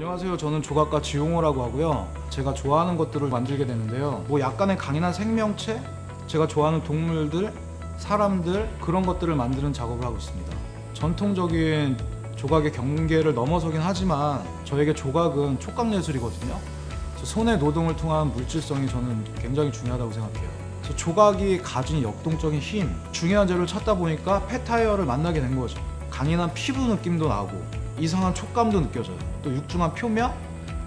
안녕하세요. 저는 조각가 지용호라고 하고요. 제가 좋아하는 것들을 만들게 되는데요. 뭐 약간의 강인한 생명체, 제가 좋아하는 동물들, 사람들 그런 것들을 만드는 작업을 하고 있습니다. 전통적인 조각의 경계를 넘어서긴 하지만 저에게 조각은 촉감 예술이거든요. 손의 노동을 통한 물질성이 저는 굉장히 중요하다고 생각해요. 조각이 가진 역동적인 힘, 중요한 재료를 찾다 보니까 폐타이어를 만나게 된 거죠. 강인한 피부 느낌도 나고 이상한 촉감도 느껴져요. 또 육중한 표면,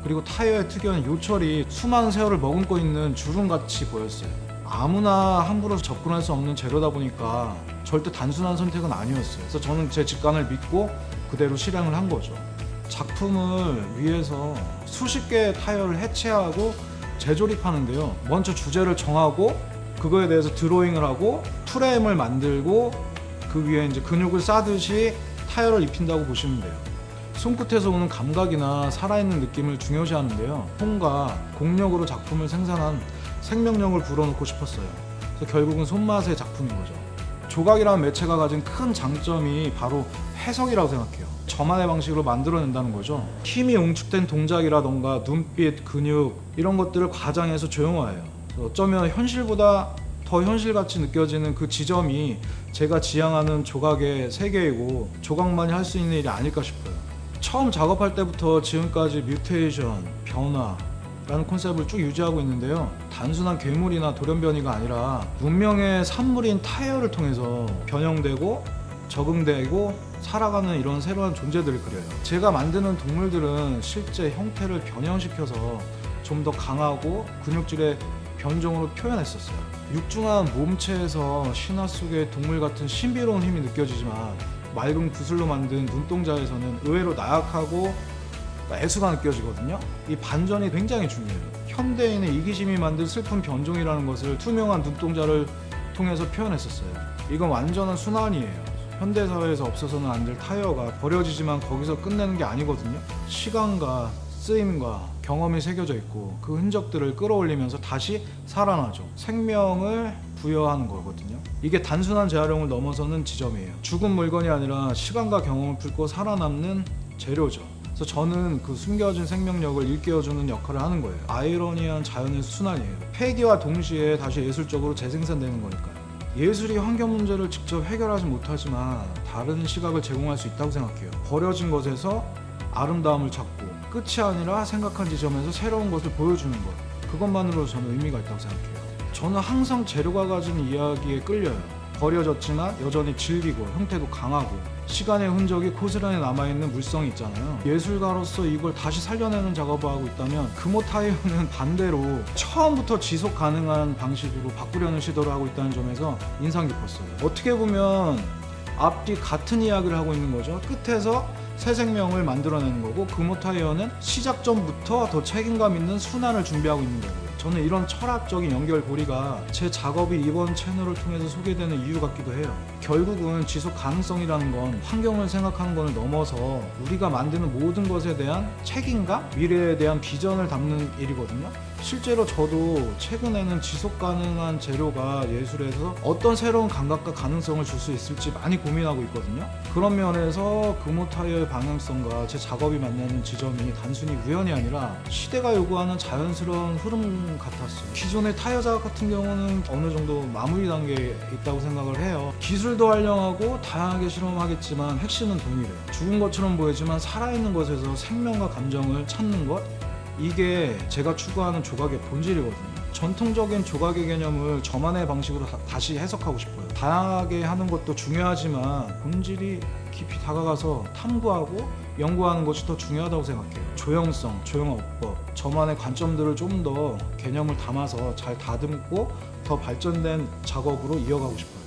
그리고 타이어의 특유한 요철이 수많은 세월을 머금고 있는 주름같이 보였어요. 아무나 함부로 접근할 수 없는 재료다 보니까 절대 단순한 선택은 아니었어요. 그래서 저는 제 직관을 믿고 그대로 실행을 한 거죠. 작품을 위해서 수십 개의 타이어를 해체하고 재조립하는데요. 먼저 주제를 정하고 그거에 대해서 드로잉을 하고 프레임을 만들고 그 위에 이제 근육을 싸듯이 타이어를 입힌다고 보시면 돼요. 손끝에서 오는 감각이나 살아있는 느낌을 중요시하는데요. 손과 공력으로 작품을 생산한 생명력을 불어넣고 싶었어요. 그래서 결국은 손맛의 작품인 거죠. 조각이라는 매체가 가진 큰 장점이 바로 해석이라고 생각해요. 저만의 방식으로 만들어낸다는 거죠. 힘이 응축된 동작이라던가 눈빛, 근육 이런 것들을 과장해서 조형화해요. 어쩌면 현실보다 더 현실같이 느껴지는 그 지점이 제가 지향하는 조각의 세계이고 조각만이 할 수 있는 일이 아닐까 싶어요. 처음 작업할 때부터 지금까지 뮤테이션, 변화라는 컨셉을 쭉 유지하고 있는데요. 단순한 괴물이나 돌연변이가 아니라 문명의 산물인 타이어를 통해서 변형되고 적응되고 살아가는 이런 새로운 존재들을 그려요. 제가 만드는 동물들은 실제 형태를 변형시켜서 좀 더 강하고 근육질의 변종으로 표현했었어요. 육중한 몸체에서 신화 속의 동물 같은 신비로운 힘이 느껴지지만 맑은 구슬로 만든 눈동자에서는 의외로 나약하고 애수가 느껴지거든요. 이 반전이 굉장히 중요해요. 현대인의 이기심이 만든 슬픈 변종이라는 것을 투명한 눈동자를 통해서 표현했었어요. 이건 완전한 순환이에요. 현대사회에서 없어서는 안 될 타이어가 버려지지만 거기서 끝내는 게 아니거든요. 시간과 쓰임과 경험이 새겨져 있고 그 흔적들을 끌어올리면서 다시 살아나죠. 생명을 부여하는 거거든요. 이게 단순한 재활용을 넘어서는 지점이에요. 죽은 물건이 아니라 시간과 경험을 품고 살아남는 재료죠. 그래서 저는 그 숨겨진 생명력을 일깨워주는 역할을 하는 거예요. 아이러니한 자연의 순환이에요. 폐기와 동시에 다시 예술적으로 재생산되는 거니까요. 예술이 환경 문제를 직접 해결하지 못하지만 다른 시각을 제공할 수 있다고 생각해요. 버려진 것에서 아름다움을 찾고 끝이 아니라 생각한 지점에서 새로운 것을 보여주는 것, 그것만으로 저는 의미가 있다고 생각해요. 저는 항상 재료가 가진 이야기에 끌려요. 버려졌지만 여전히 질기고 형태도 강하고 시간의 흔적이 고스란히 남아있는 물성이 있잖아요. 예술가로서 이걸 다시 살려내는 작업을 하고 있다면 금호 타이어는 반대로 처음부터 지속 가능한 방식으로 바꾸려는 시도를 하고 있다는 점에서 인상 깊었어요. 어떻게 보면 앞뒤 같은 이야기를 하고 있는 거죠. 끝에서 새 생명을 만들어내는 거고 금호 타이어는 시작점부터 더 책임감 있는 순환을 준비하고 있는 거고요. 저는 이런 철학적인 연결고리가 제 작업이 이번 채널을 통해서 소개되는 이유 같기도 해요. 결국은 지속 가능성이라는 건 환경을 생각하는 것을 넘어서 우리가 만드는 모든 것에 대한 책임감, 미래에 대한 비전을 담는 일이거든요. 실제로 저도 최근에는 지속 가능한 재료가 예술에서 어떤 새로운 감각과 가능성을 줄 수 있을지 많이 고민하고 있거든요. 그런 면에서 금호 타이어의 방향성과 제 작업이 만나는 지점이 단순히 우연이 아니라 시대가 요구하는 자연스러운 흐름 같았어요. 기존의 타이어 작업 같은 경우는 어느 정도 마무리 단계에 있다고 생각을 해요. 기술도 활용하고 다양하게 실험하겠지만 핵심은 동일해요. 죽은 것처럼 보이지만 살아있는 것에서 생명과 감정을 찾는 것, 이게 제가 추구하는 조각의 본질이거든요. 전통적인 조각의 개념을 저만의 방식으로 다시 해석하고 싶어요. 다양하게 하는 것도 중요하지만 본질이 깊이 다가가서 탐구하고 연구하는 것이 더 중요하다고 생각해요. 조형성, 조형어법, 저만의 관점들을 좀 더 개념을 담아서 잘 다듬고 더 발전된 작업으로 이어가고 싶어요.